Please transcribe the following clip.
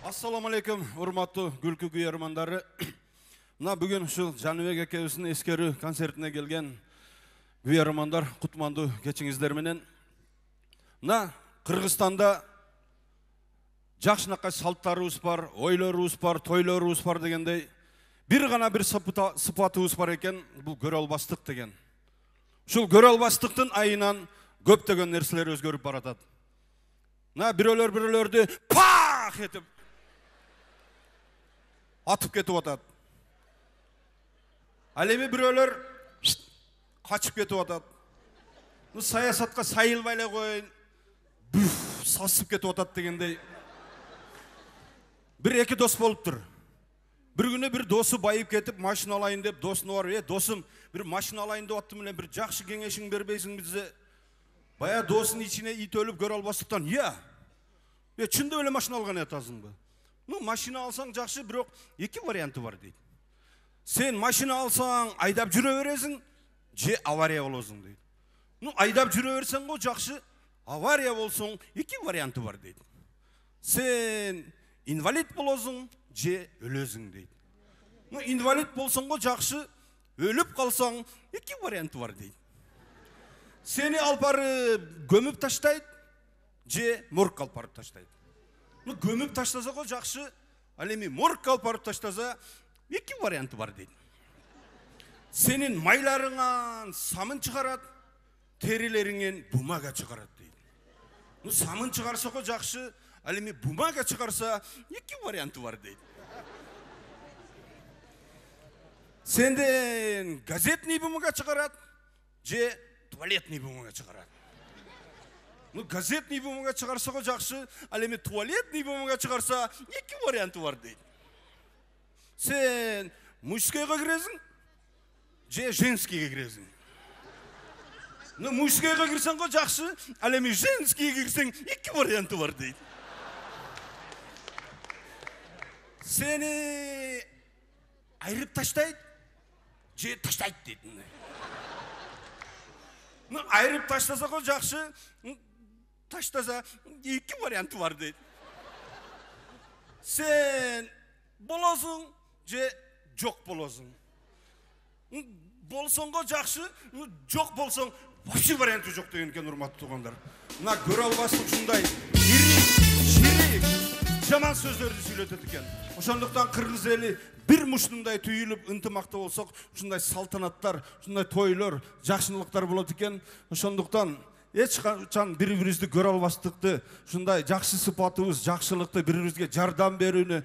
Assalamu alaikum, урматтуу күлкү күйөрмандары. Мына бүгүн ушул Жаныбек экебиздин эскерүү концертине келген күйөрмандар кутмандуу кечиңиздер менен. Мына Кыргызстанда жакшынакай салттарыбыз бар, ойлорубуз бар, тойлорубуз бар дегендей, бир гана бир сыпатыбыз бар экен, бул көрө албастык деген. Ушул көрө албастыктын айынан көптөгөн нерселер өзгөрүп баратат. Мына бирөөлөрдү пах этип атып кетип атат. Ал эми бирөөлөр качып кетип атат. Саясатка сайылбай эле коеюн, сасып кетип атат дегендей. Бир эки дос болуптур. Бир күнү бир досу байып кетип, машина алайын деп досуна барып, досум, бир машина алайын деп аттым менен бир жакшы кеңешиң бербейсиң бизге? Бая досунун ичине ит өлүп көрө албастыктан, чындап эле машина алган атасыңбы? Машина алсаң жакшы, бирок эки варианты бар дейт. Сен машина алсаң айдап жүрө бересиң, же авария болосуң дейт. Айдап жүрө берсең го жакшы, авария болсоң эки варианты бар дейт. Сен инвалид болосуң, же өлөсүң дейт. Инвалид болсоң го жакшы, өлүп калсаң эки варианты бар дейт. Сени алып барып көмүп таштайт, же моргка алып барып таштайт. Көмүп таштаса го жакшы, ал эми моргка алып барып таштаса эки варианты бар дейт. Сенин майларыңан самын чыгарат, терилериңен бумага чыгарат дейт. Самын чыгарса го жакшы, ал эми бумага чыгарса эки варианты бар дейт. Сенден газетный бумага чыгарат, же туалетный бумага чыгарат. Газетный бумага чыгарса го жакшы, ал эми туалетный бумага чыгарса эки варианты бар дейт. Сен мужскойго киресиң, же женскийге киресиң. Мужскойго кирсең го жакшы, ал эми женскийге кирсең эки варианты бар дейт. Сени айрып таштайт, же таштайт дейт. Айрып таштаса го жакшы, таштаса эки варианты бар дейт. Сен болосуң, же жок болосуң. Болсоң го жакшы, жок болсоң вообще варианты жок деген экен, урматтуу туугандар. Мына көрө албастык ушундай ширик, жаман сөздөрдү сүйлөтөт экен. Ошондуктан кыргыз эли бир мушнундай түйүлүп ынтымакта болсок, ушундай салтанаттар, ушундай тойлор, жакшылыктар болот экен. Ошондуктан эч качан бири-бирибизди көрө албастыкты, ушундай жакшы сыпатыбыз, жакшылыкты, бири-бирибизге жардам берүүнү